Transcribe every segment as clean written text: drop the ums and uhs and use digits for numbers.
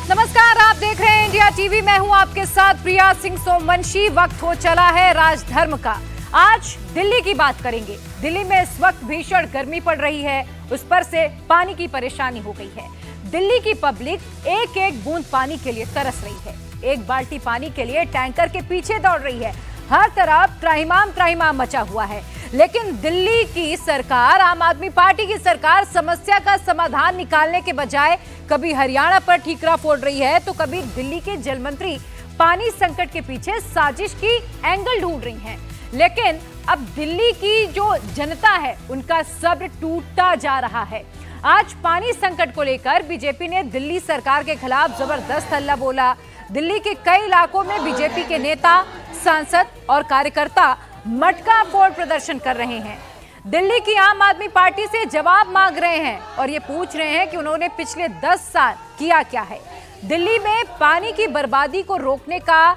नमस्कार, आप देख रहे हैं इंडिया टीवी। मैं हूं आपके साथ प्रिया सिंह सोमवंशी। वक्त हो चला है राजधर्म का। आज दिल्ली की बात करेंगे। दिल्ली में इस वक्त भीषण गर्मी पड़ रही है, उस पर से पानी की परेशानी हो गई है। दिल्ली की पब्लिक एक एक बूंद पानी के लिए तरस रही है। एक बाल्टी पानी के लिए टैंकर के पीछे दौड़ रही है। हर तरफ त्राहिमाम मचा हुआ है। लेकिन दिल्ली की सरकार, आम आदमी पार्टी की सरकार, समस्या का समाधान निकालने के बजाय कभी हरियाणा पर ठीकरा फोड़ रही है तो कभी दिल्ली के जल मंत्री पानी संकट के पीछे साजिश की एंगल ढूंढ रही हैं। लेकिन अब दिल्ली की जो जनता है उनका सब्र टूटता जा रहा है। आज पानी संकट को लेकर बीजेपी ने दिल्ली सरकार के खिलाफ जबरदस्त हल्ला बोला। दिल्ली के कई इलाकों में बीजेपी के नेता, सांसद और कार्यकर्ता मटका फोड़ प्रदर्शन कर रहे हैं। दिल्ली की आम आदमी पार्टी से जवाब मांग रहे हैं और ये पूछ रहे हैं कि उन्होंने पिछले 10 साल किया क्या है। दिल्ली में पानी की बर्बादी को रोकने का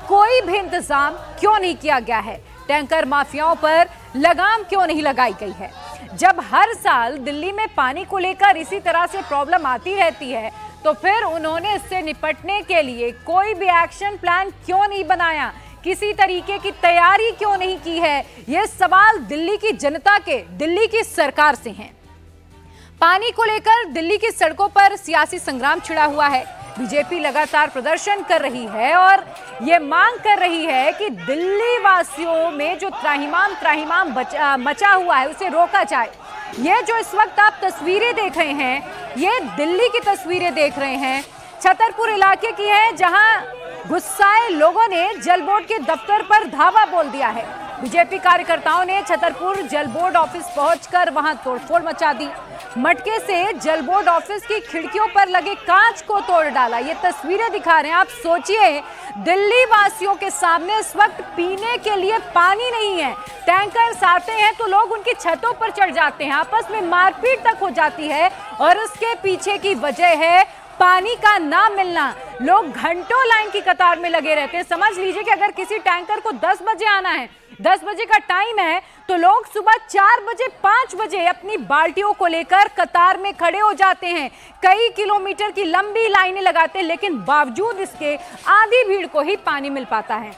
कोई भी इंतजाम क्यों नहीं किया गया है? टैंकर माफियाओं पर लगाम क्यों नहीं लगाई गई है? जब हर साल दिल्ली में पानी को लेकर इसी तरह से प्रॉब्लम आती रहती है तो फिर उन्होंने इससे निपटने के लिए कोई भी एक्शन प्लान क्यों नहीं बनाया? किसी तरीके की तैयारी क्यों नहीं की है? ये सवाल दिल्ली की जनता के, दिल्ली की सरकार से हैं। पानी को लेकर दिल्ली की सड़कों पर सियासी संग्राम छिड़ा हुआ है। बीजेपी लगातार प्रदर्शन कर रही है और ये मांग कर रही है कि दिल्ली वासियों में जो त्राहिमाम मचा हुआ है उसे रोका जाए। ये जो इस वक्त आप तस्वीरें देख रहे हैं, ये दिल्ली की तस्वीरें देख रहे हैं, छतरपुर इलाके की है, जहां गुस्साए लोगों ने जल बोर्ड के दफ्तर पर धावा बोल दिया है। बीजेपी कार्यकर्ताओं ने छतरपुर जल बोर्ड ऑफिस पहुंचकर वहां तोड़फोड़ मचा दी। मटके से जल बोर्ड ऑफिस की खिड़कियों पर लगे कांच को तोड़ डाला। ये तस्वीरें दिखा रहे हैं। आप सोचिए, दिल्ली वासियों के सामने इस वक्त पीने के लिए पानी नहीं है। टैंकर्स आते हैं तो लोग उनकी छतों पर चढ़ जाते हैं, आपस में मारपीट तक हो जाती है और इसके पीछे की वजह है पानी का ना मिलना। लोग घंटों लाइन की कतार में लगे रहते हैं। समझ लीजिए कि अगर किसी टैंकर को 10 बजे आना है, 10 बजे का टाइम है, तो लोग सुबह 4 बजे 5 बजे अपनी बाल्टियों को लेकर कतार में खड़े हो जाते हैं। कई किलोमीटर की लंबी लाइनें लगाते हैं, लेकिन बावजूद इसके आधी भीड़ को ही पानी मिल पाता है।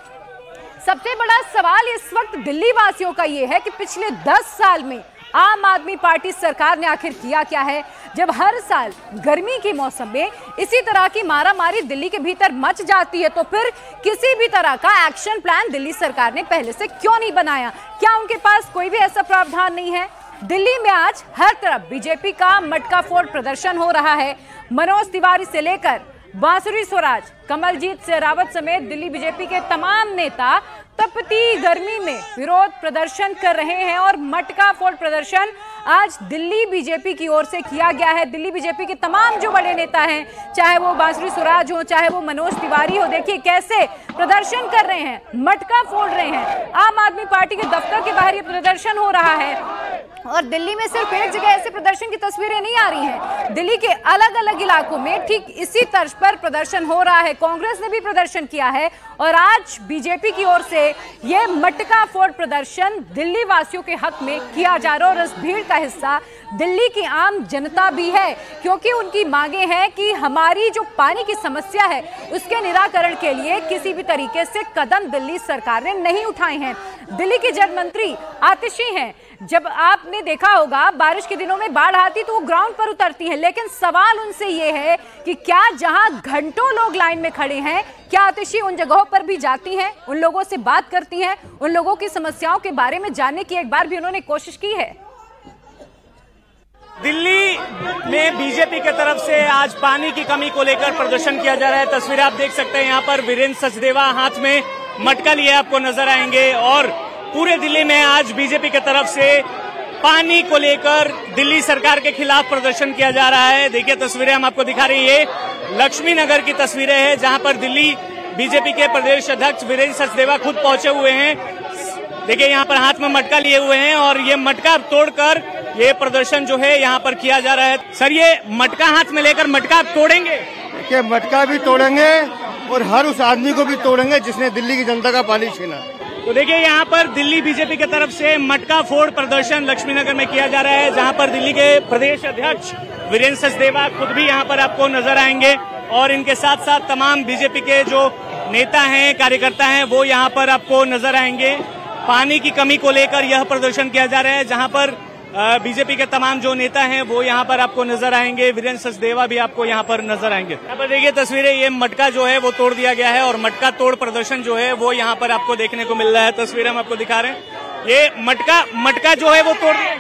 सबसे बड़ा सवाल इस वक्त दिल्ली वासियों का यह है कि पिछले 10 साल में आम आदमी पार्टी सरकार ने आखिर किया क्या है? जब हर साल गर्मी के मौसम में इसी तरह की मारामारी दिल्ली के भीतर मच जाती है तो फिर किसी भी तरह का एक्शन प्लान दिल्ली सरकार ने पहले से क्यों नहीं बनाया? क्या उनके पास कोई भी ऐसा प्रावधान नहीं है? दिल्ली में आज हर तरफ बीजेपी का मटका फोड़ प्रदर्शन हो रहा है। मनोज तिवारी से लेकर बांसुरी स्वराज, कमलजीत शेरावत समेत दिल्ली बीजेपी के तमाम नेता तपती गर्मी में विरोध प्रदर्शन कर रहे हैं और मटका फोड़ प्रदर्शन आज दिल्ली बीजेपी की ओर से किया गया है। दिल्ली बीजेपी के तमाम जो बड़े नेता हैं, चाहे वो बांसुरी स्वराज हो, चाहे वो मनोज तिवारी हो, देखिए कैसे प्रदर्शन कर रहे हैं, मटका फोड़ रहे हैं। आम आदमी पार्टी के दफ्तर के बाहर ये प्रदर्शन हो रहा है और दिल्ली में सिर्फ एक जगह ऐसे प्रदर्शन की तस्वीरें नहीं आ रही हैं। दिल्ली के अलग अलग इलाकों में ठीक इसी तर्ज पर प्रदर्शन हो रहा है। कांग्रेस ने भी प्रदर्शन किया है और आज बीजेपी की ओर से ये मटका फोड़ प्रदर्शन दिल्ली वासियों के हक में किया जा रहा है और इस भीड़ का हिस्सा दिल्ली की आम जनता भी है, क्योंकि उनकी मांगे हैं कि हमारी जो पानी की समस्या है उसके निराकरण के लिए किसी भी तरीके से कदम दिल्ली सरकार ने नहीं उठाए हैं। दिल्ली के जल मंत्री आतिशी हैं। जब आपने देखा होगा बारिश के दिनों में बाढ़ आती तो वो ग्राउंड पर उतरती हैं, लेकिन सवाल उनसे ये है कि क्या जहां घंटों लोग लाइन में खड़े हैं, क्या आतिशी उन जगहों पर भी जाती हैं, उन लोगों से बात करती हैं, उन लोगों की समस्याओं के बारे में जानने की एक बार भी उन्होंने कोशिश की है? दिल्ली में बीजेपी की तरफ से आज पानी की कमी को लेकर प्रदर्शन किया जा रहा है। तस्वीर आप देख सकते हैं, यहाँ पर वीरेंद्र सचदेवा हाथ में मटका लिए आपको नजर आएंगे और पूरे दिल्ली में आज बीजेपी की तरफ से पानी को लेकर दिल्ली सरकार के खिलाफ प्रदर्शन किया जा रहा है। देखिए तस्वीरें हम आपको दिखा रही है, लक्ष्मी नगर की तस्वीरें हैं जहां पर दिल्ली बीजेपी के प्रदेश अध्यक्ष वीरेंद्र सचदेवा खुद पहुंचे हुए हैं। देखिए यहाँ पर हाथ में मटका लिए हुए हैं और ये मटका तोड़कर ये प्रदर्शन जो है यहाँ पर किया जा रहा है। सर, ये मटका हाथ में लेकर मटका आप तोड़ेंगे? देखिए, मटका भी तोड़ेंगे और हर उस आदमी को भी तोड़ेंगे जिसने दिल्ली की जनता का पानी छीना। तो देखिए यहाँ पर दिल्ली बीजेपी की तरफ से मटका फोड़ प्रदर्शन लक्ष्मीनगर में किया जा रहा है, जहां पर दिल्ली के प्रदेश अध्यक्ष वीरेंद्र सचदेवा खुद भी यहाँ पर आपको नजर आएंगे और इनके साथ साथ तमाम बीजेपी के जो नेता हैं, कार्यकर्ता हैं, वो यहाँ पर आपको नजर आएंगे। पानी की कमी को लेकर यह प्रदर्शन किया जा रहा है, जहाँ पर बीजेपी के तमाम जो नेता हैं वो यहाँ पर आपको नजर आएंगे। वीरेंद्र सचदेवा भी आपको यहाँ पर नजर आएंगे। यहाँ पर देखिए तस्वीरें, ये मटका जो है वो तोड़ दिया गया है और मटका तोड़ प्रदर्शन जो है वो यहाँ पर आपको देखने को मिल रहा है। तस्वीरें हम आपको दिखा रहे हैं। ये मटका जो है वो तोड़ दिया,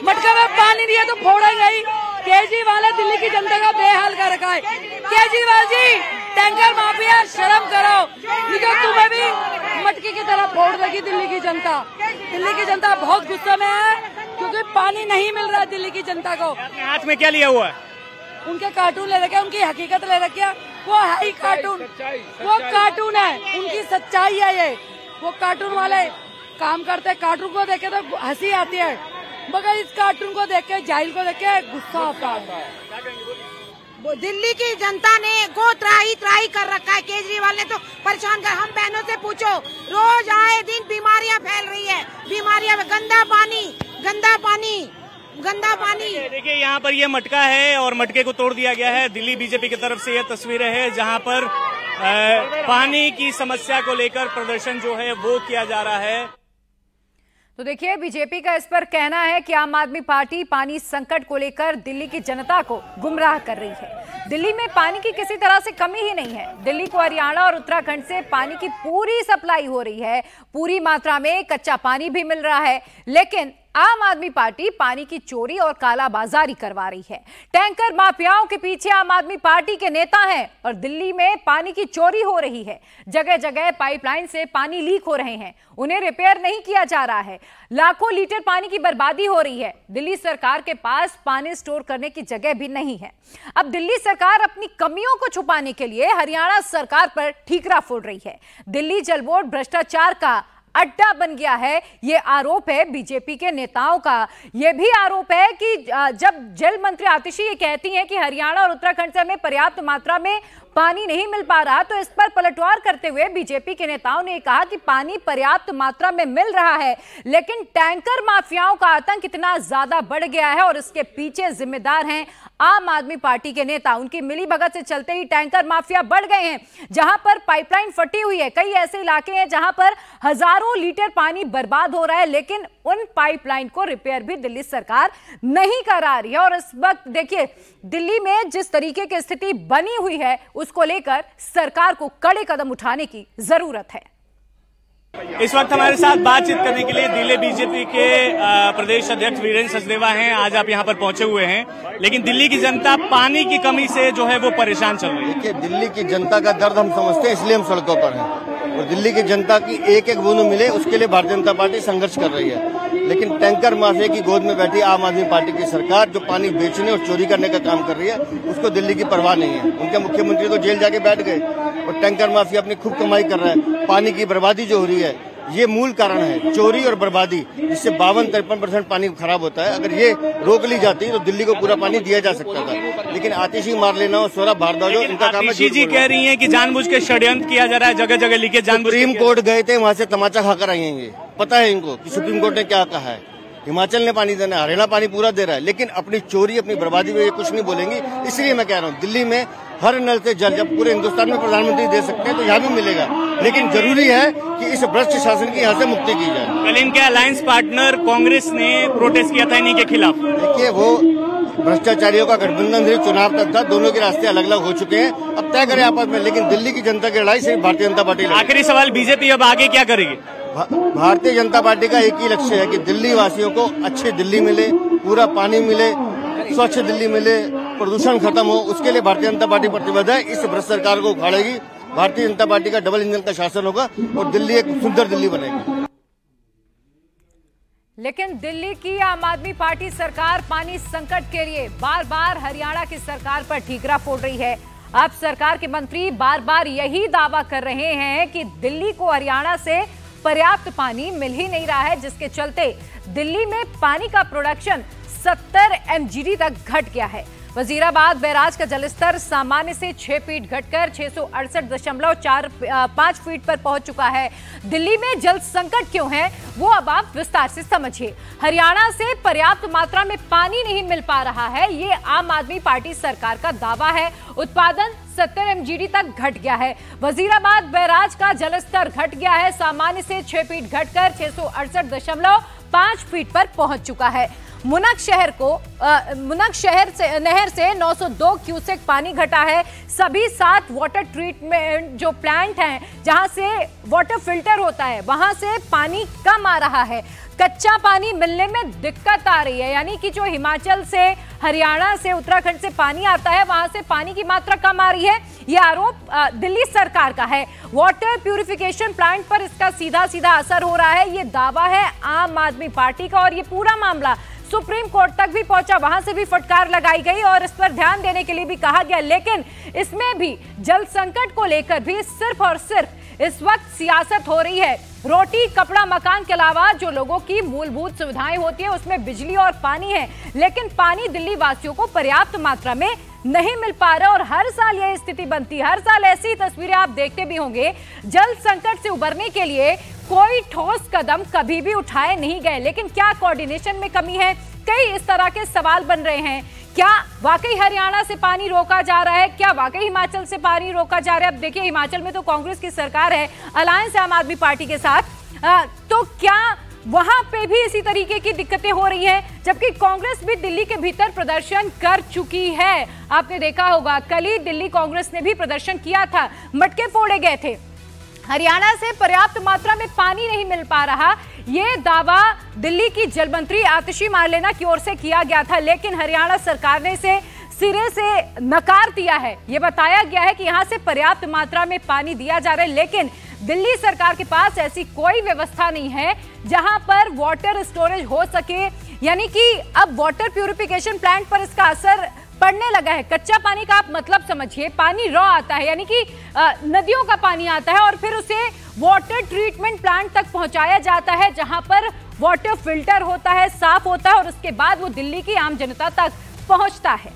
मटका में पानी नहीं है तो फोड़ेगा ही। केजरीवाल ने दिल्ली की जनता का बेहाल कर रखा है। केजरीवाल जी, टैंकर माफिया, शर्म करो। तो तुम्हें भी मटके की तरह फोड़ देगी दिल्ली की जनता। दिल्ली की जनता बहुत गुस्से में है क्योंकि पानी नहीं मिल रहा है दिल्ली की जनता को। अपने हाथ में क्या लिया हुआ है? उनके कार्टून ले रखे, उनकी हकीकत ले रखी है। वो है ही कार्टून, वो कार्टून है, उनकी सच्चाई है ये। वो कार्टून वाले काम करते, कार्टून को देखे तो हंसी आती है, मगर इस कार्टून को देख के, जाहिल को देख के गुस्सा आता है। दिल्ली की जनता ने को त्राही कर रखा है। केजरीवाल ने तो परेशान कर। हम बहनों से पूछो, रोज आए दिन बीमारियां फैल रही है, बीमारियां, गंदा पानी। देखिए यहाँ पर ये मटका है और मटके को तोड़ दिया गया है। दिल्ली बीजेपी की तरफ से यह तस्वीरें है जहाँ पर पानी की समस्या को लेकर प्रदर्शन जो है वो किया जा रहा है। तो देखिए, बीजेपी का इस पर कहना है कि आम आदमी पार्टी पानी संकट को लेकर दिल्ली की जनता को गुमराह कर रही है। दिल्ली में पानी की किसी तरह से कमी ही नहीं है। दिल्ली को हरियाणा और उत्तराखंड से पानी की पूरी सप्लाई हो रही है, पूरी मात्रा में कच्चा पानी भी मिल रहा है, लेकिन आम आदमी पार्टी पानी की चोरी और कालाबाजारी करवा रही है। टैंकर माफियाओं के पीछे आम आदमी पार्टी के नेता हैं और दिल्ली में पानी की चोरी हो रही है। जगह जगह पाइपलाइन से पानी लीक हो रहे हैं, उन्हें रिपेयर नहीं किया जा रहा है। लाखों लीटर पानी की बर्बादी हो रही है। दिल्ली सरकार के पास पानी स्टोर करने की जगह भी नहीं है। अब दिल्ली सरकार अपनी कमियों को छुपाने के लिए हरियाणा सरकार पर ठीकरा फोड़ रही है। दिल्ली जल बोर्ड भ्रष्टाचार का अड्डा बन गया है, ये आरोप है बीजेपी के नेताओं का। यह भी आरोप है कि जब जल मंत्री आतिशी ये कहती हैं कि हरियाणा और उत्तराखंड से हमें पर्याप्त मात्रा में पानी नहीं मिल पा रहा, तो इस पर पलटवार करते हुए बीजेपी के नेताओं ने कहा कि पानी पर्याप्त मात्रा में मिल रहा है, लेकिन टैंकर माफियाओं का आतंक इतना ज्यादा बढ़ गया है और इसके पीछे जिम्मेदार हैं आम आदमी पार्टी के नेता। उनकी मिलीभगत से चलते ही टैंकर माफिया बढ़ गए हैं। जहां पर पाइपलाइन फटी हुई है, कई ऐसे इलाके हैं जहां पर हजारों लीटर पानी बर्बाद हो रहा है, लेकिन उन पाइपलाइन को रिपेयर भी दिल्ली सरकार नहीं करा रही है। और इस वक्त देखिए, दिल्ली में जिस तरीके की स्थिति बनी हुई है, उसको लेकर सरकार को कड़े कदम उठाने की जरूरत है। इस वक्त हमारे साथ बातचीत करने के लिए दिल्ली बीजेपी के प्रदेश अध्यक्ष वीरेंद्र सचदेवा हैं। आज आप यहां पर पहुंचे हुए हैं, लेकिन दिल्ली की जनता पानी की कमी से जो है वो परेशान चल रही है। देखिए, दिल्ली की जनता का दर्द हम समझते हैं, इसलिए हम सड़कों पर हैं और दिल्ली की जनता की एक एक बूंद मिले उसके लिए भारतीय जनता पार्टी संघर्ष कर रही है। लेकिन टैंकर माफिया की गोद में बैठी आम आदमी पार्टी की सरकार जो पानी बेचने और चोरी करने का काम कर रही है, उसको दिल्ली की परवाह नहीं है। उनके मुख्यमंत्री तो जेल जाके बैठ गए और टैंकर माफिया अपनी खूब कमाई कर रहा है। पानी की बर्बादी जो हो रही है, ये मूल कारण है, चोरी और बर्बादी, जिससे 52-53% पानी खराब होता है। अगर ये रोक ली जाती तो दिल्ली को पूरा पानी दिया जा सकता था, लेकिन आतिशी मार लेना और स्वरा भारद्वाज इनका काम है। आतिशी जी कह रही हैं कि जानबूझ के षड्यंत्र किया जा रहा है, जगह जगह लिखे जानबूझ। सुप्रीम कोर्ट गए थे, वहां से तमाचा खाकर आएंगे। पता है इनको कि सुप्रीम कोर्ट ने क्या कहा है। हिमाचल ने पानी देना है, हरियाणा पानी पूरा दे रहा है, लेकिन अपनी चोरी, अपनी बर्बादी में ये कुछ नहीं बोलेंगी। इसलिए मैं कह रहा हूँ, दिल्ली में हर नल से जल, जब पूरे हिंदुस्तान में प्रधानमंत्री दे सकते हैं तो यहाँ भी मिलेगा, लेकिन जरूरी है कि इस भ्रष्ट शासन की यहाँ से मुक्ति की जाए। कल इनके अलायंस पार्टनर कांग्रेस ने प्रोटेस्ट किया था इन्हीं के खिलाफ। देखिए, वो भ्रष्टाचारियों का गठबंधन सिर्फ चुनाव तक था, दोनों के रास्ते अलग अलग हो चुके हैं, अब तय करें आपस में। लेकिन दिल्ली की जनता की लड़ाई सिर्फ भारतीय जनता पार्टी। आखिरी सवाल, बीजेपी अब आगे क्या करेगी? भारतीय जनता पार्टी का एक ही लक्ष्य है कि दिल्ली वासियों को अच्छी दिल्ली मिले, पूरा पानी मिले, स्वच्छ दिल्ली मिले, प्रदूषण खत्म हो। उसके लिए भारतीय जनता पार्टी प्रतिबद्ध है। इस भ्रष्ट सरकार को उखाड़ेगी। भारतीय जनता पार्टी का डबल इंजन का शासन होगा और दिल्ली एक सुंदर दिल्ली बनेगी। लेकिन दिल्ली की आम आदमी पार्टी सरकार पानी संकट के लिए बार बार हरियाणा की सरकार पर ठीकरा फोड़ रही है। अब सरकार के मंत्री बार बार यही दावा कर रहे हैं कि दिल्ली को हरियाणा से पर्याप्त पानी मिल ही नहीं रहा है, जिसके चलते दिल्ली में पानी का प्रोडक्शन 70 MGD तक घट गया है। वजीराबाद बैराज का जलस्तर सामान्य से 6 फीट घटकर 668.45 फीट पर पहुंच चुका है। दिल्ली में जल संकट क्यों है वो अब आप विस्तार से समझिए। हरियाणा से पर्याप्त मात्रा में पानी नहीं मिल पा रहा है, ये आम आदमी पार्टी सरकार का दावा है। उत्पादन 70 MGD तक घट गया है। वजीराबाद बैराज का जलस्तर घट गया है, सामान्य से 6 फीट घटकर 668.5 फीट पर पहुंच चुका है। मुनक शहर से नहर से 902 क्यूसेक पानी घटा है। सभी 7 वाटर ट्रीटमेंट जो प्लांट हैं जहां से वाटर फिल्टर होता है वहां से पानी कम आ रहा है। कच्चा पानी मिलने में दिक्कत आ रही है, यानी कि जो हिमाचल से, हरियाणा से, उत्तराखंड से पानी आता है वहां से पानी की मात्रा कम आ रही है। यह आरोप दिल्ली सरकार का है। वाटर प्यूरिफिकेशन प्लांट पर इसका सीधा सीधा असर हो रहा है, ये दावा है आम आदमी पार्टी का। और ये पूरा मामला सुप्रीम कोर्ट तक भी पहुंचा, वहां से भी फटकार लगाई गई और इस पर ध्यान देने के लिए भी कहा गया। लेकिन इसमें भी जल संकट को लेकर भी सिर्फ और सिर्फ इस वक्त सियासत हो रही है। रोटी, कपड़ा, मकान के अलावा जो लोगों की मूलभूत सुविधाएं होती है उसमें बिजली और पानी है, लेकिन पानी दिल्ली वासियों को पर्याप्त मात्रा में नहीं मिल पा रहा और हर साल यह स्थिति बनती है। हर साल ऐसी तस्वीरें आप देखते भी होंगे। जल संकट से उबरने के लिए कोई ठोस कदम कभी भी उठाए नहीं गए, लेकिन क्या कोऑर्डिनेशन में कमी है? कई इस तरह के सवाल बन रहे हैं। क्या वाकई हरियाणा से पानी रोका जा रहा है? क्या वाकई हिमाचल से पानी रोका जा रहा है? अब देखिए, हिमाचल में तो कांग्रेस की सरकार है, अलायंस आम आदमी पार्टी के साथ, तो क्या वहां पे भी इसी तरीके की दिक्कतें हो रही हैं? जबकि कांग्रेस भी दिल्ली के भीतर प्रदर्शन कर चुकी है। आपने देखा होगा कल ही दिल्ली कांग्रेस ने भी प्रदर्शन किया था, मटके फोड़े गए थे। हरियाणा से पर्याप्त मात्रा में पानी नहीं मिल पा रहा, ये दावा दिल्ली की जल मंत्री आतिशी मारलेना की ओर से किया गया था, लेकिन हरियाणा सरकार ने इसे सिरे से नकार दिया है। ये बताया गया है कि यहां से पर्याप्त मात्रा में पानी दिया जा रहा है, लेकिन दिल्ली सरकार के पास ऐसी कोई व्यवस्था नहीं है जहां पर वाटर स्टोरेज हो सके। यानी कि अब वाटर प्यूरिफिकेशन प्लांट पर इसका असर पड़ने लगा है। कच्चा पानी का आप मतलब समझिए, पानी रॉ आता है, यानी कि नदियों का पानी आता है और फिर उसे वाटर ट्रीटमेंट प्लांट तक पहुंचाया जाता है, जहां पर वाटर फिल्टर होता है, साफ होता है और उसके बाद वो दिल्ली की आम जनता तक पहुंचता है।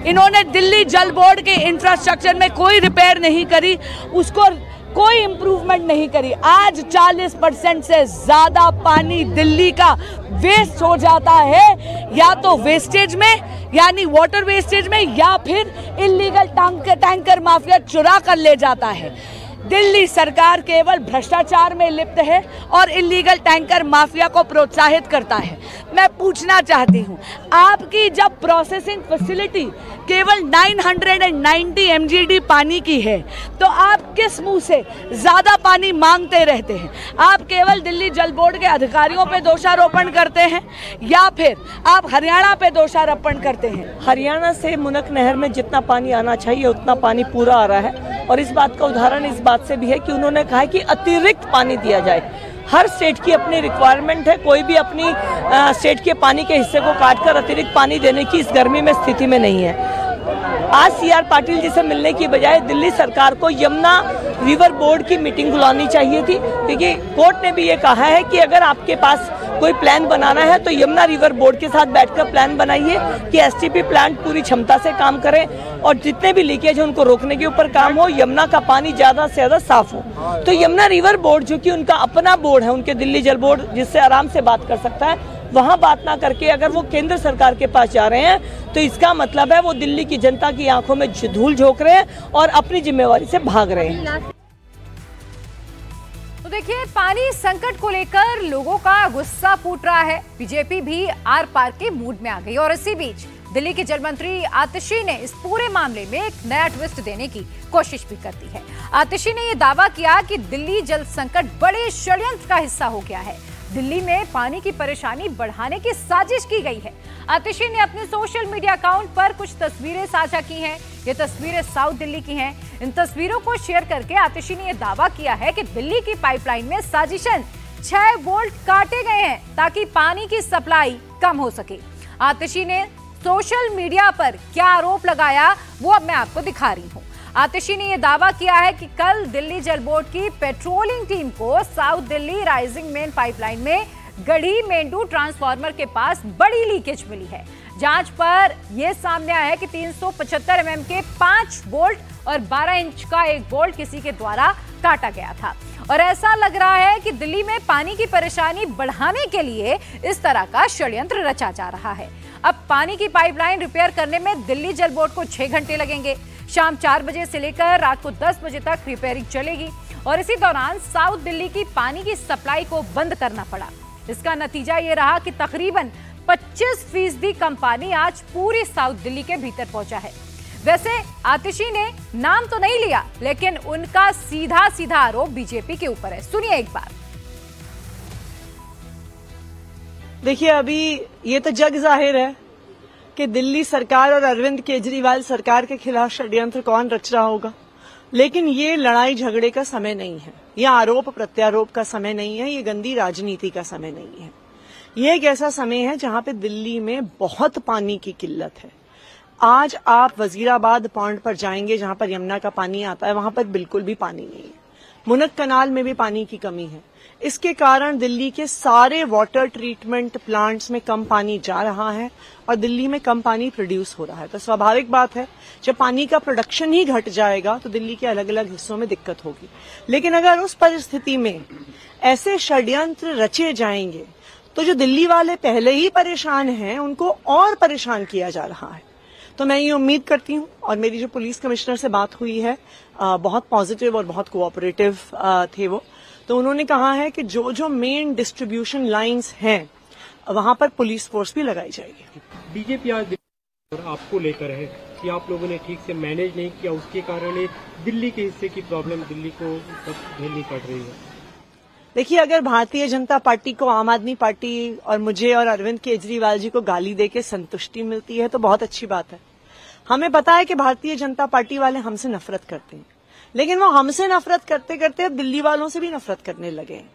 इन्होंने दिल्ली जल बोर्ड के इंफ्रास्ट्रक्चर में कोई रिपेयर नहीं करी, उसको कोई इंप्रूवमेंट नहीं करी। आज 40% से ज्यादा पानी दिल्ली का वेस्ट हो जाता है, या तो वेस्टेज में यानी वाटर वेस्टेज में, या फिर इलीगल टैंकर माफिया चुरा कर ले जाता है। दिल्ली सरकार केवल भ्रष्टाचार में लिप्त है और इलीगल टैंकर माफिया को प्रोत्साहित करता है। मैं पूछना चाहती हूँ, आपकी जब प्रोसेसिंग फैसिलिटी केवल 990 MGD पानी की है, तो आप किस मुंह से ज्यादा पानी मांगते रहते हैं? आप केवल दिल्ली जल बोर्ड के अधिकारियों पे दोषारोपण करते हैं या फिर आप हरियाणा पे दोषारोपण करते हैं? हरियाणा से मुनक नहर में जितना पानी आना चाहिए उतना पानी पूरा आ रहा है, और इस बात का उदाहरण इस बात से भी है कि उन्होंने कहा है कि अतिरिक्त पानी दिया जाए। हर स्टेट की अपनी रिक्वायरमेंट है, कोई भी अपनी स्टेट के पानी के हिस्से को काटकर अतिरिक्त पानी देने की इस गर्मी में स्थिति में नहीं है। आज CR पाटिल जी से मिलने की बजाय दिल्ली सरकार को यमुना रिवर बोर्ड की मीटिंग बुलानी चाहिए थी, क्योंकि कोर्ट ने भी ये कहा है कि अगर आपके पास कोई प्लान बनाना है तो यमुना रिवर बोर्ड के साथ बैठकर प्लान बनाइए कि STP प्लांट पूरी क्षमता से काम करें और जितने भी लीकेज है उनको रोकने के ऊपर काम हो, यमुना का पानी ज्यादा से ज्यादा साफ हो। तो यमुना रिवर बोर्ड जो कि उनका अपना बोर्ड है, उनके दिल्ली जल बोर्ड, जिससे आराम से बात कर सकता है, वहां बात ना करके अगर वो केंद्र सरकार के पास जा रहे हैं तो इसका मतलब है वो दिल्ली की जनता की आंखों में धूल झोंक रहे हैं और अपनी जिम्मेवारी से भाग रहे हैं। तो देखिए, पानी संकट को लेकर लोगों का गुस्सा फूट रहा है। बीजेपी भी आर पार के मूड में आ गई और इसी बीच दिल्ली के जल मंत्री आतिशी ने इस पूरे मामले में एक नया ट्विस्ट देने की कोशिश भी कर दी है। आतिशी ने यह दावा किया कि दिल्ली जल संकट बड़े षड्यंत्र का हिस्सा हो गया है। दिल्ली में पानी की परेशानी बढ़ाने की साजिश की गई है। आतिशी ने अपने सोशल मीडिया अकाउंट पर कुछ तस्वीरें साझा की हैं। ये तस्वीरें साउथ दिल्ली की हैं। इन तस्वीरों को शेयर करके आतिशी ने यह दावा किया है कि दिल्ली की पाइपलाइन में साजिशन 6 वोल्ट काटे गए हैं ताकि पानी की सप्लाई कम हो सके। आतिशी ने सोशल मीडिया पर क्या आरोप लगाया वो अब मैं आपको दिखा रही हूँ। आतिशी ने यह दावा किया है कि कल दिल्ली जल बोर्ड की पेट्रोलिंग टीम को south Delhi rising main pipeline में गढ़ी मेंढू ट्रांसफार्मर के पास बड़ी लीकेज मिली है। जांच पर यह सामने आया है कि 375 mm के 5 बोल्ट और 12 इंच का एक बोल्ट किसी के द्वारा काटा गया था और ऐसा लग रहा है कि दिल्ली में पानी की परेशानी बढ़ाने के लिए इस तरह का षड्यंत्र रचा जा रहा है। अब पानी की पाइपलाइन रिपेयर करने में दिल्ली जल बोर्ड को 6 घंटे लगेंगे। शाम 4 बजे से लेकर रात को 10 बजे तक रिपेयरिंग चलेगी और इसी दौरान साउथ दिल्ली की पानी की सप्लाई को बंद करना पड़ा। इसका नतीजा ये रहा कि तकरीबन 25% कम पानी आज पूरी साउथ दिल्ली के भीतर पहुंचा है। वैसे आतिशी ने नाम तो नहीं लिया, लेकिन उनका सीधा सीधा आरोप बीजेपी के ऊपर है। सुनिए एक बार। देखिए, अभी ये तो जग जाहिर है कि दिल्ली सरकार और अरविंद केजरीवाल सरकार के खिलाफ षड्यंत्र कौन रच रहा होगा, लेकिन ये लड़ाई झगड़े का समय नहीं है, यह आरोप प्रत्यारोप का समय नहीं है, ये गंदी राजनीति का समय नहीं है। ये एक ऐसा समय है जहां पे दिल्ली में बहुत पानी की किल्लत है। आज आप वजीराबाद पॉइंट पर जाएंगे जहां पर यमुना का पानी आता है, वहां पर बिल्कुल भी पानी नहीं है। मुनक कनाल में भी पानी की कमी है। इसके कारण दिल्ली के सारे वाटर ट्रीटमेंट प्लांट्स में कम पानी जा रहा है और दिल्ली में कम पानी प्रोड्यूस हो रहा है। तो स्वाभाविक बात है, जब पानी का प्रोडक्शन ही घट जाएगा तो दिल्ली के अलग अलग हिस्सों में दिक्कत होगी। लेकिन अगर उस परिस्थिति में ऐसे षड्यंत्र रचे जाएंगे तो जो दिल्ली वाले पहले ही परेशान हैं उनको और परेशान किया जा रहा है। तो मैं ये उम्मीद करती हूँ, और मेरी जो पुलिस कमिश्नर से बात हुई है बहुत पॉजिटिव और बहुत कोऑपरेटिव थे वो, तो उन्होंने कहा है कि जो जो मेन डिस्ट्रीब्यूशन लाइंस हैं वहां पर पुलिस फोर्स भी लगाई जाएगी। बीजेपी आज आपको लेकर है कि आप लोगों ने ठीक से मैनेज नहीं किया, उसके कारण दिल्ली के हिस्से की प्रॉब्लम दिल्ली को झेलनी पड़ रही है। देखिए, अगर भारतीय जनता पार्टी को आम आदमी पार्टी और मुझे और अरविंद केजरीवाल जी को गाली देके संतुष्टि मिलती है तो बहुत अच्छी बात है। हमें पता है कि भारतीय जनता पार्टी वाले हमसे नफरत करते हैं, लेकिन वो हमसे नफरत करते करते अब दिल्ली वालों से भी नफरत करने लगे हैं।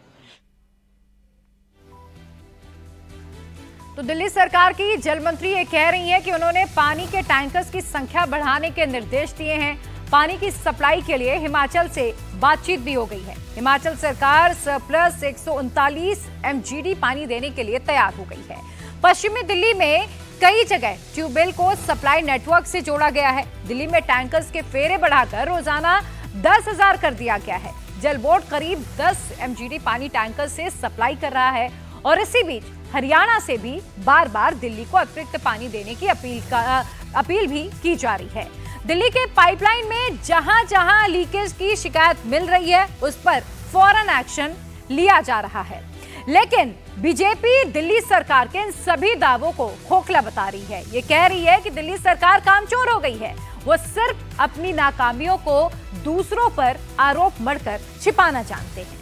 तो दिल्ली सरकार की जल मंत्री ये कह रही है कि उन्होंने पानी के टैंकर्स की संख्या बढ़ाने के निर्देश दिए हैं। पानी की सप्लाई के लिए हिमाचल से बातचीत भी हो गई है। हिमाचल सरकार सरप्लस 139 MGD पानी देने के लिए तैयार हो गई है। पश्चिमी दिल्ली में कई जगह ट्यूबवेल को सप्लाई नेटवर्क से जोड़ा गया है। दिल्ली में टैंकर्स के फेरे बढ़ाकर रोजाना 10,000 कर दिया गया है। जल बोर्ड करीब 10 MGD पानी टैंकर से सप्लाई कर रहा है और इसी बीच हरियाणा से भी बार बार दिल्ली को अतिरिक्त पानी देने की अपील भी की जा रही है। दिल्ली के पाइपलाइन में जहां जहां लीकेज की शिकायत मिल रही है उस पर फौरन एक्शन लिया जा रहा है, लेकिन बीजेपी दिल्ली सरकार के इन सभी दावों को खोखला बता रही है। ये कह रही है कि दिल्ली सरकार कामचोर हो गई है, वो सिर्फ अपनी नाकामियों को दूसरों पर आरोप मढ़कर छिपाना जानते हैं।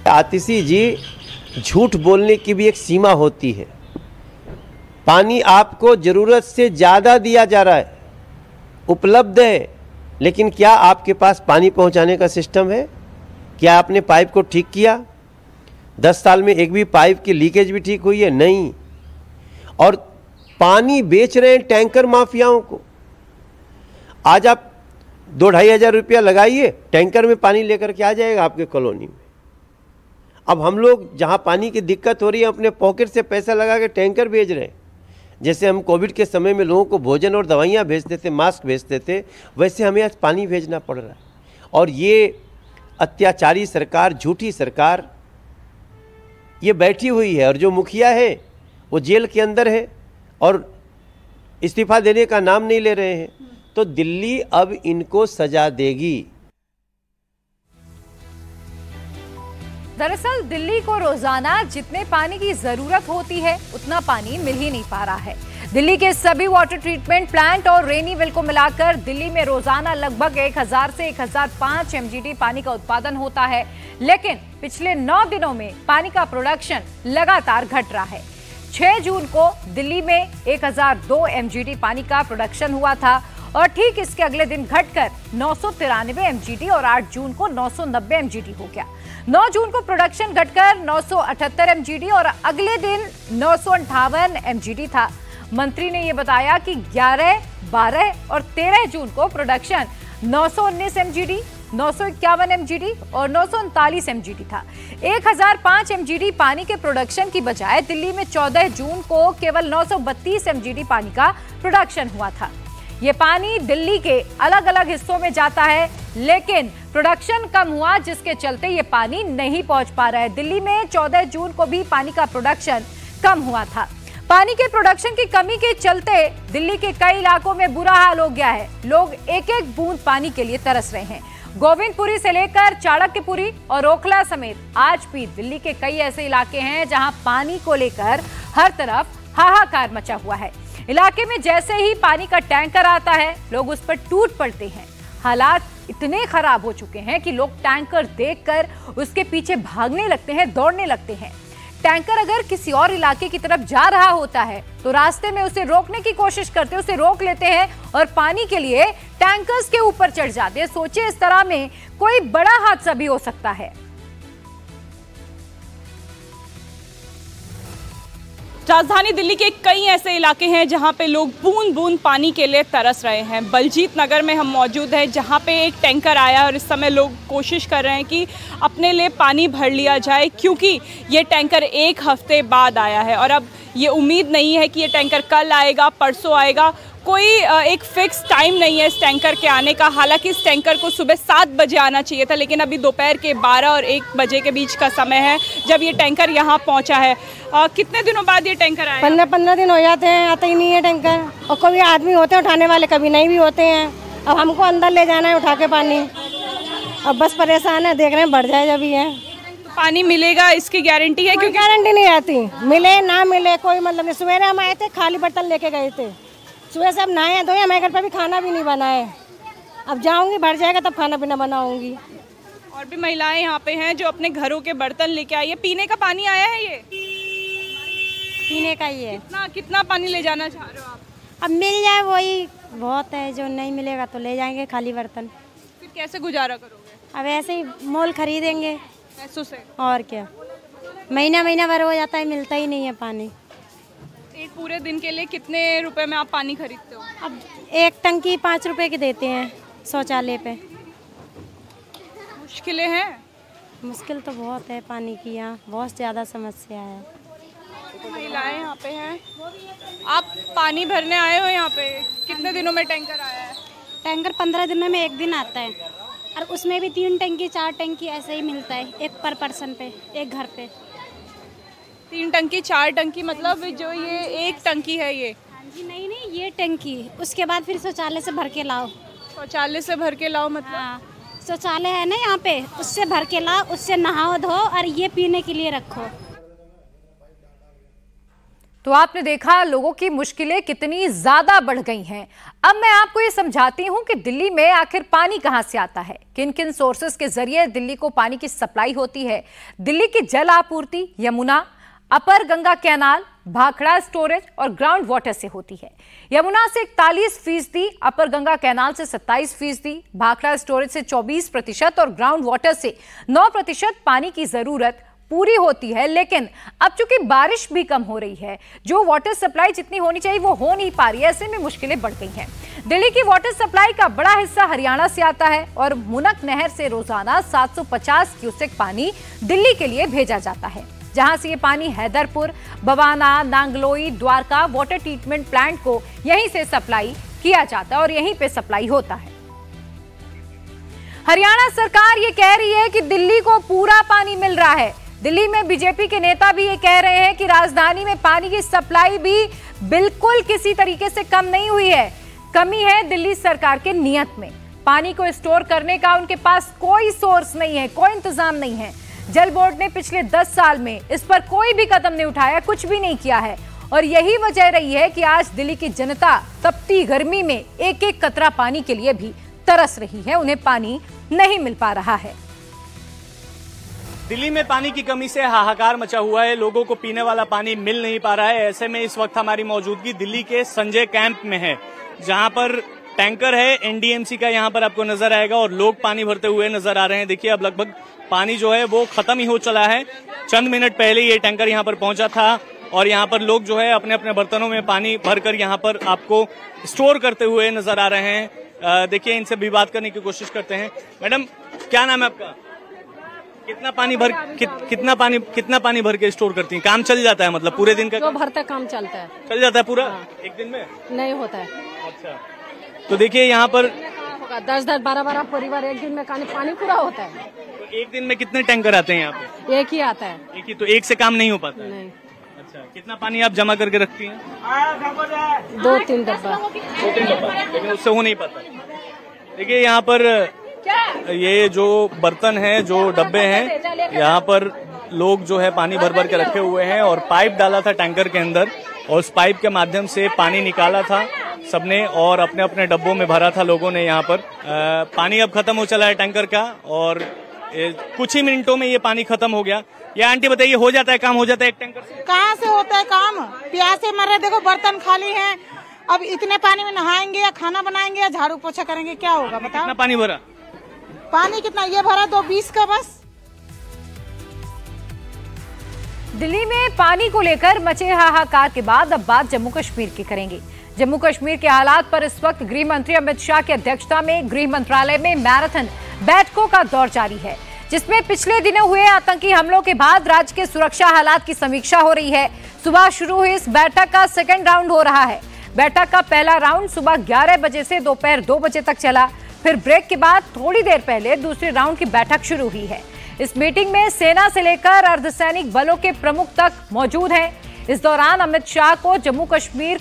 आतिशी जी, झूठ बोलने की भी एक सीमा होती है। पानी आपको जरूरत से ज्यादा दिया जा रहा है, उपलब्ध है, लेकिन क्या आपके पास पानी पहुंचाने का सिस्टम है? क्या आपने पाइप को ठीक किया? 10 साल में एक भी पाइप की लीकेज भी ठीक हुई है? नहीं। और पानी बेच रहे हैं टैंकर माफियाओं को। आज आप 2-2.5 हज़ार रुपया लगाइए, टैंकर में पानी लेकर के आ जाएगा आपके कॉलोनी में। अब हम लोग जहां पानी की दिक्कत हो रही है अपने पॉकेट से पैसा लगा के टैंकर भेज रहे हैं। जैसे हम कोविड के समय में लोगों को भोजन और दवाइयाँ भेजते थे, मास्क भेजते थे, वैसे हमें आज पानी भेजना पड़ रहा है। और ये अत्याचारी सरकार, झूठी सरकार ये बैठी हुई है, और जो मुखिया है वो जेल के अंदर है और इस्तीफा देने का नाम नहीं ले रहे हैं। तो दिल्ली अब इनको सजा देगी। दरअसल दिल्ली को रोजाना जितने पानी की जरूरत होती है उतना पानी मिल ही नहीं पा रहा है। दिल्ली के सभी वाटर ट्रीटमेंट प्लांट और रेनी वेल को मिलाकर दिल्ली में रोजाना लगभग 1000 से 1005 MGD पानी का उत्पादन होता है, लेकिन पिछले 9 दिनों में पानी का प्रोडक्शन लगातार घट रहा है। 6 जून को दिल्ली में 1002 MGD पानी का प्रोडक्शन हुआ था और ठीक इसके अगले दिन घटकर 993 MGD और 8 जून को 990 MGD हो गया। 9 जून को प्रोडक्शन घटकर 978 MGD और अगले दिन 958 MGD था। मंत्री ने यह बताया कि 11, 12 और 13 जून को प्रोडक्शन 919 MGD, 951 MGD और 939 MGD था। 1005 MGD पानी के प्रोडक्शन की बजाय दिल्ली में 14 जून को केवल 932 MGD पानी का प्रोडक्शन हुआ था। ये पानी दिल्ली के अलग अलग हिस्सों में जाता है, लेकिन प्रोडक्शन कम हुआ, जिसके चलते ये पानी नहीं पहुंच पा रहा है। दिल्ली में 14 जून को भी पानी का प्रोडक्शन कम हुआ था। पानी के प्रोडक्शन की कमी के चलते दिल्ली के कई इलाकों में बुरा हाल हो गया है। लोग एक एक बूंद पानी के लिए तरस रहे हैं। गोविंदपुरी से लेकर चाणक्यपुरी और ओखला समेत आज भी दिल्ली के कई ऐसे इलाके हैं जहां पानी को लेकर हर तरफ हाहाकार मचा हुआ है। इलाके में जैसे ही पानी का टैंकर आता है, लोग उस पर टूट पड़ते हैं। हालात इतने खराब हो चुके हैं कि लोग टैंकर देखकर उसके पीछे भागने लगते हैं, दौड़ने लगते हैं। टैंकर अगर किसी और इलाके की तरफ जा रहा होता है तो रास्ते में उसे रोकने की कोशिश करते, उसे रोक लेते हैं और पानी के लिए टैंकर्स के ऊपर चढ़ जाते हैं। सोचिए, इस तरह में कोई बड़ा हादसा भी हो सकता है। राजधानी दिल्ली के कई ऐसे इलाके हैं जहां पे लोग बूंद बूंद पानी के लिए तरस रहे हैं। बलजीत नगर में हम मौजूद हैं, जहां पे एक टैंकर आया और इस समय लोग कोशिश कर रहे हैं कि अपने लिए पानी भर लिया जाए, क्योंकि ये टैंकर एक हफ्ते बाद आया है और अब ये उम्मीद नहीं है कि ये टैंकर कल आएगा, परसों आएगा। कोई एक फिक्स टाइम नहीं है इस टैंकर के आने का। हालांकि इस टैंकर को सुबह 7 बजे आना चाहिए था, लेकिन अभी दोपहर के 12 और 1 बजे के बीच का समय है जब ये टैंकर यहाँ पहुँचा है। कितने दिनों बाद ये टैंकर आया? 15 दिन हो जाते हैं, आता ही नहीं है टैंकर। और कभी आदमी होते हैं उठाने वाले, कभी नहीं भी होते हैं। अब हमको अंदर ले जाना है उठा के पानी। अब बस परेशान है, देख रहे हैं बढ़ जाए जब ही है। पानी मिलेगा इसकी गारंटी है? क्योंकि गारंटी नहीं आती, मिले ना मिले कोई मतलब नहीं। सवेरे हम आए थे, खाली बर्तन लेके गए थे। सुबह से अब नहाए धोए, हमारे घर पर भी खाना भी नहीं बना है। अब जाऊंगी, भर जाएगा तब खाना पीना बनाऊंगी। और भी महिलाएं यहाँ पे हैं जो अपने घरों के बर्तन लेके आई है। पीने का पानी आया है? ये पीने का ही है। कितना पानी ले जाना चाह रहे हो आप? अब मिल जाए वही बहुत है, जो नहीं मिलेगा तो ले जाएंगे खाली बर्तन। फिर कैसे गुजारा करोगे? अब ऐसे ही मोल खरीदेंगे पैसों से। और क्या, महीना भर हो जाता है, मिलता ही नहीं है पानी। एक पूरे दिन के लिए कितने रुपए में आप पानी खरीदते हो? अब एक टंकी 5 रुपए की देते हैं शौचालय पे। मुश्किलें हैं? मुश्किल तो बहुत है पानी की, यहाँ बहुत ज़्यादा समस्या है। महिलाएं यहाँ पे हैं। आप पानी भरने आए हो यहाँ पे? कितने दिनों में टैंकर आया है? टैंकर 15 दिनों में एक दिन आता है, और उसमें भी 3 टंकी 4 टंकी ऐसे ही मिलता है, एक पर पर्सन पे, एक घर पे। 3 टंकी 4 टंकी मतलब जो ये एक टंकी है ये? हाँ जी, नहीं ये टंकी, उसके बाद फिर शौचालय से भर के लाओ। शौचालय से भर के लाओ मतलब? हाँ, शौचालय है ना यहाँ पे, उससे भर के लाओ, उससे नहाओ धो, और ये पीने के लिए रखो। तो आपने देखा लोगों की मुश्किलें कितनी ज्यादा बढ़ गई हैं। अब मैं आपको ये समझाती हूं कि दिल्ली में आखिर पानी कहां से आता है, किन किन सोर्सेस के जरिए दिल्ली को पानी की सप्लाई होती है। दिल्ली की जल आपूर्ति यमुना, अपर गंगा कैनाल, भाखड़ा स्टोरेज और ग्राउंड वाटर से होती है। यमुना से 41%, अपर गंगा कैनाल से 27%, भाखड़ा स्टोरेज से 24% और ग्राउंड वाटर से 9% पानी की जरूरत पूरी होती है। लेकिन अब चूंकि बारिश भी कम हो रही है, जो वाटर सप्लाई जितनी होनी चाहिए वो हो नहीं पा रही है। ऐसे में मुश्किलें बढ़ गई हैं। दिल्ली की वाटर सप्लाई का बड़ा हिस्सा हरियाणा से आता है और मुनक नहर से रोजाना 750 क्यूसेक पानी दिल्ली के लिए भेजा जाता है, जहां से ये पानी Haiderpur, Bawana, Nangloi, Dwarka water treatment plant को यहीं से सप्लाई किया जाता है और यहीं पे सप्लाई होता है। हरियाणा सरकार ये कह रही है कि दिल्ली को पूरा पानी मिल रहा है। दिल्ली में बीजेपी के नेता भी ये कह रहे हैं कि राजधानी में पानी की सप्लाई भी बिल्कुल किसी तरीके से कम नहीं हुई है। कमी है दिल्ली सरकार के नियत में। पानी को स्टोर करने का उनके पास कोई सोर्स नहीं है, कोई इंतजाम नहीं है। जल बोर्ड ने पिछले 10 साल में इस पर कोई भी कदम नहीं उठाया, कुछ भी नहीं किया है। और यही वजह रही है कि आज दिल्ली की जनता तपती गर्मी में एक एक कतरा पानी के लिए भी तरस रही है। उन्हें पानी नहीं मिल पा रहा है। दिल्ली में पानी की कमी से हाहाकार मचा हुआ है, लोगों को पीने वाला पानी मिल नहीं पा रहा है। ऐसे में इस वक्त हमारी मौजूदगी दिल्ली के संजय कैंप में है, जहां पर टैंकर है एनडीएमसी का, यहां पर आपको नजर आएगा और लोग पानी भरते हुए नजर आ रहे हैं। देखिए अब लगभग पानी जो है वो खत्म ही हो चला है। चंद मिनट पहले ये टैंकर यहां पर पहुंचा था और यहां पर लोग जो है अपने अपने बर्तनों में पानी भरकर यहां पर आपको स्टोर करते हुए नजर आ रहे हैं। देखिए इनसे भी बात करने की कोशिश करते हैं। मैडम क्या नाम है आपका? कितना पानी भर के स्टोर करती हैं? काम चल जाता है मतलब पूरे दिन का? जो भरते काम चलता है। चल जाता है पूरा? एक दिन में नहीं होता है। अच्छा, तो देखिए यहाँ पर 10-10, 12-12 परिवार एक दिन में पानी पूरा होता है। तो एक दिन में कितने टैंकर आते हैं यहाँ पे? एक ही आता है। एक ही? तो एक से काम नहीं हो पाता? नहीं। अच्छा, कितना पानी आप जमा करके रखती हैं? 2-3 डब्बा। 2-3 डब्बा, लेकिन उससे हो नहीं पाता। देखिए यहाँ पर ये जो बर्तन हैं, जो डब्बे हैं, यहाँ पर लोग जो है पानी भर भर के रखे हुए हैं और पाइप डाला था टैंकर के अंदर और उस पाइप के माध्यम से पानी निकाला था सबने और अपने अपने डब्बों में भरा था लोगों ने। यहाँ पर पानी अब खत्म हो चला है टैंकर का और कुछ ही मिनटों में ये पानी खत्म हो गया। ये आंटी बताइए, हो जाता है काम? हो जाता है एक टैंकर से? कहाँ से होता है काम? प्यासे मर रहे, देखो बर्तन खाली हैं। अब इतने पानी में नहाएंगे या खाना बनाएंगे या झाड़ू पोछा करेंगे, क्या होगा बताओ? कितना पानी भरा? पानी कितना ये भरा? 220 का बस। दिल्ली में पानी को लेकर मचे हाहाकार के बाद अब बात जम्मू कश्मीर की करेंगे। जम्मू कश्मीर के हालात पर इस वक्त गृह मंत्री अमित शाह की अध्यक्षता में गृह मंत्रालय में मैराथन बैठकों का दौर जारी है, जिसमें पिछले दिनों हुए आतंकी हमलों के बाद राज्य के सुरक्षा हालात की समीक्षा हो रही है। सुबह शुरू हुई इस बैठक का सेकंड राउंड हो रहा है। बैठक का पहला राउंड सुबह 11 बजे से दोपहर 2 बजे तक चला। फिर ब्रेक के बाद थोड़ी देर पहले दूसरे राउंड की बैठक शुरू हुई है। इस मीटिंग में सेना से लेकर अर्धसैनिक बलों के प्रमुख तक मौजूद हैं। इस दौरान अमित शाह को जम्मू कश्मीर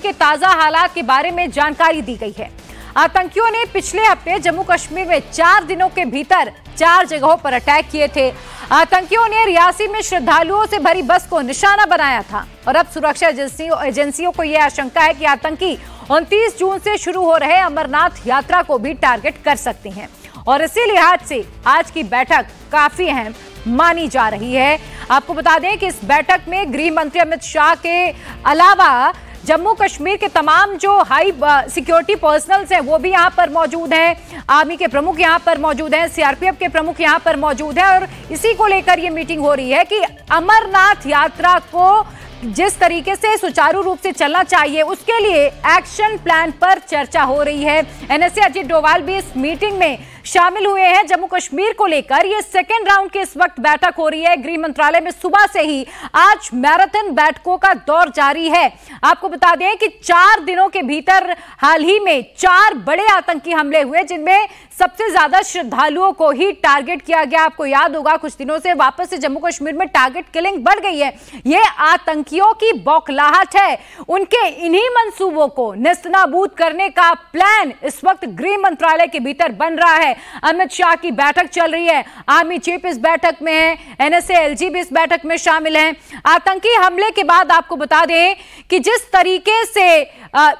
के ताजा हालात के बारे में जानकारी दी गई है। आतंकियों ने पिछले हफ्ते जम्मू कश्मीर में 4 दिनों के भीतर 4 जगहों पर अटैक किए थे। आतंकियों ने रियासी में श्रद्धालुओं से भरी बस को निशाना बनाया था और अब सुरक्षा एजेंसियों को यह आशंका है कि आतंकी 29 जून से शुरू हो रहे अमरनाथ यात्रा को भी टारगेट कर सकते हैं और इसी लिहाज से आज की बैठक काफी अहम मानी जा रही है। आपको बता दें कि इस बैठक में गृह मंत्री अमित शाह के अलावा जम्मू कश्मीर के तमाम जो हाई सिक्योरिटी पर्सनल्स हैं वो भी यहां पर मौजूद हैं। आर्मी के प्रमुख यहां पर मौजूद हैं, सीआरपीएफ के प्रमुख यहां पर मौजूद हैं और इसी को लेकर ये मीटिंग हो रही है कि अमरनाथ यात्रा को जिस तरीके से सुचारू रूप से चलना चाहिए उसके लिए एक्शन प्लान पर चर्चा हो रही है। एनएसए अजीत डोभाल भी इस मीटिंग में शामिल हुए हैं। जम्मू कश्मीर को लेकर ये सेकेंड राउंड की इस वक्त बैठक हो रही है। गृह मंत्रालय में सुबह से ही आज मैराथन बैठकों का दौर जारी है। आपको बता दें कि 4 दिनों के भीतर हाल ही में 4 बड़े आतंकी हमले हुए, जिनमें सबसे ज्यादा श्रद्धालुओं को ही टारगेट किया गया। आपको याद होगा कुछ दिनों से वापस से जम्मू कश्मीर में टारगेट किलिंग बढ़ गई है। ये आतंकियों की बौखलाहट है। उनके इन्हीं मंसूबों को नेस्तनाबूद करने का प्लान इस वक्त गृह मंत्रालय के भीतर बन रहा है। अमित शाह की बैठक चल रही है, आर्मी चीफ इस बैठक में है, एनएसए एलजी भी इस बैठक में शामिल हैं। आतंकी हमले के बाद आपको बता दें कि जिस तरीके से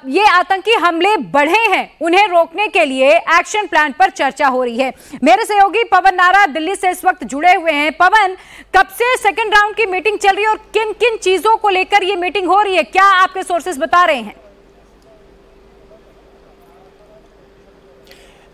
ये आतंकी हमले बढ़े हैं उन्हें रोकने के लिए एक्शन प्लान पर चर्चा हो रही है। मेरे सहयोगी पवन नारा दिल्ली से इस वक्त जुड़े हुए हैं। पवन, कब से सेकंड राउंड की मीटिंग चल रही है और किन किन चीजों को लेकर ये मीटिंग हो रही है, क्या आपके सोर्सेस बता रहे हैं?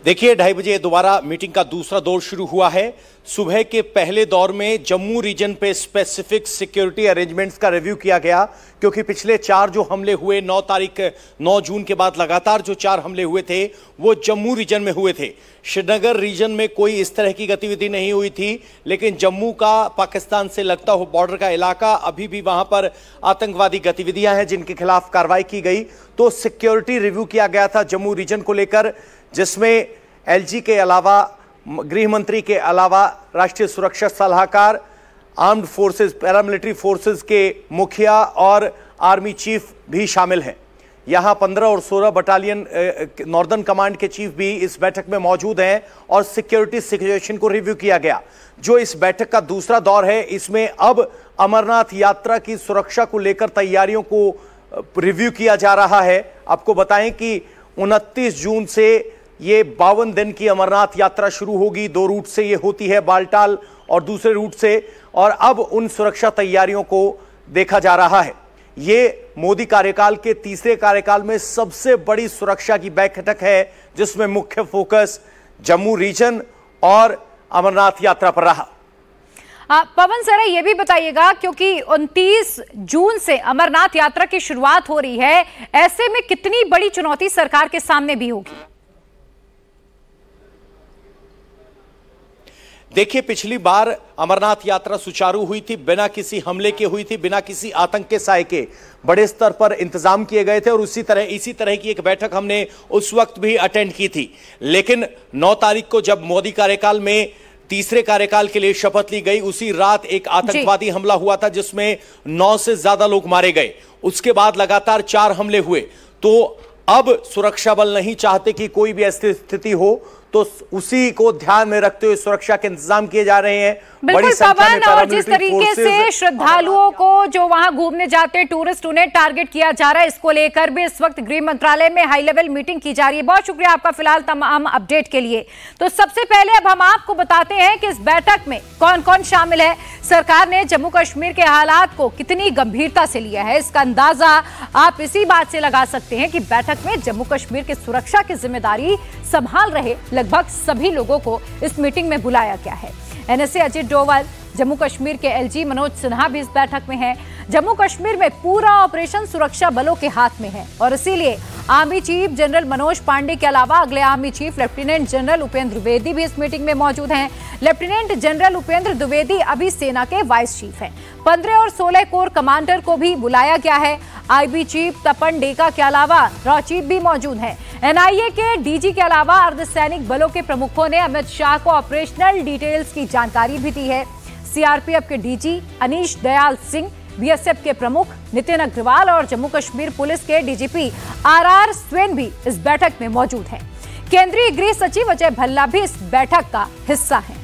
देखिए 2:30 बजे दोबारा मीटिंग का दूसरा दौर शुरू हुआ है। सुबह के पहले दौर में जम्मू रीजन पे स्पेसिफिक सिक्योरिटी अरेंजमेंट्स का रिव्यू किया गया, क्योंकि पिछले 4 जो हमले हुए 9 जून के बाद लगातार जो 4 हमले हुए थे वो जम्मू रीजन में हुए थे। श्रीनगर रीजन में कोई इस तरह की गतिविधि नहीं हुई थी, लेकिन जम्मू का पाकिस्तान से लगता हो बॉर्डर का इलाका, अभी भी वहां पर आतंकवादी गतिविधियां हैं जिनके खिलाफ कार्रवाई की गई। तो सिक्योरिटी रिव्यू किया गया था जम्मू रीजन को लेकर, जिसमें एलजी के अलावा, गृह मंत्री के अलावा राष्ट्रीय सुरक्षा सलाहकार, आर्म्ड फोर्सेस, पैरामिलिट्री फोर्सेस के मुखिया और आर्मी चीफ भी शामिल हैं। यहां 15 और 16 बटालियन नॉर्दर्न कमांड के चीफ भी इस बैठक में मौजूद हैं और सिक्योरिटी सिचुएशन को रिव्यू किया गया। जो इस बैठक का दूसरा दौर है, इसमें अब अमरनाथ यात्रा की सुरक्षा को लेकर तैयारियों को रिव्यू किया जा रहा है। आपको बताएं कि 29 जून से ये 52 दिन की अमरनाथ यात्रा शुरू होगी। 2 रूट से ये होती है, बालटाल और दूसरे रूट से, और अब उन सुरक्षा तैयारियों को देखा जा रहा है। ये मोदी कार्यकाल के तीसरे कार्यकाल में सबसे बड़ी सुरक्षा की बैठक है, जिसमें मुख्य फोकस जम्मू रीजन और अमरनाथ यात्रा पर रहा। पवन सर ये भी बताइएगा, क्योंकि 29 जून से अमरनाथ यात्रा की शुरुआत हो रही है, ऐसे में कितनी बड़ी चुनौती सरकार के सामने भी होगी? देखिए, पिछली बार अमरनाथ यात्रा सुचारू हुई थी, बिना किसी हमले के हुई थी, बिना किसी आतंक के साए के बड़े स्तर पर इंतजाम किए गए थे और इसी तरह की एक बैठक हमने उस वक्त भी अटेंड की थी। लेकिन 9 तारीख को जब मोदी कार्यकाल में तीसरे कार्यकाल के लिए शपथ ली गई, उसी रात एक आतंकवादी हमला हुआ था जिसमें 9 से ज्यादा लोग मारे गए। उसके बाद लगातार 4 हमले हुए। तो अब सुरक्षा बल नहीं चाहते कि कोई भी ऐसी स्थिति हो, तो उसी को ध्यान में रखते हुए सुरक्षा के इंतजाम किए जा रहे हैं। बिल्कुल पवन, और जिस तरीके से श्रद्धालुओं को जो वहां घूमने जाते हैं, टूरिस्ट, उन्हें टारगेट किया जा रहा है, इसको लेकर भी इस वक्त गृह मंत्रालय में हाई लेवल मीटिंग की जा रही है। बहुत शुक्रिया आपका फिलहाल तमाम अपडेट के लिए। तो सबसे पहले अब हम आपको बताते हैं कि इस बैठक में कौन कौन शामिल है, सरकार ने जम्मू कश्मीर के हालात को कितनी गंभीरता से लिया है। इसका अंदाजा आप इसी बात से लगा सकते हैं कि बैठक में जम्मू कश्मीर की सुरक्षा की जिम्मेदारी संभाल रहे लगभग सभी लोगों को इस मीटिंग में बुलाया गया है। एनएसए अजित डोवाल, जम्मू कश्मीर के एलजी मनोज सिन्हा भी इस बैठक में हैं। जम्मू कश्मीर में पूरा ऑपरेशन सुरक्षा बलों के हाथ में है और इसीलिए army chief general Manoj Pande के अलावा अगले army chief lieutenant general Upendra Dwivedi भी इस मीटिंग में मौजूद हैं। लेफ्टिनेंट जनरल उपेंद्र द्विवेदी अभी सेना के वाइस चीफ हैं। 15 और 16 कोर कमांडर को भी बुलाया गया है। आईबी चीफ तपन डेका के अलावा रॉ चीफ भी मौजूद हैं। एनआईए के डीजी के अलावा अर्धसैनिक बलों के प्रमुखों ने अमित शाह को ऑपरेशनल डिटेल्स की जानकारी भी दी है। सीआरपीएफ के डीजी अनीश दयाल सिंह, बीएसएफ के प्रमुख नितिन अग्रवाल और जम्मू कश्मीर पुलिस के डीजीपी आरआर स्वेन भी इस बैठक में मौजूद हैं। केंद्रीय गृह सचिव अजय भल्ला भी इस बैठक का हिस्सा हैं।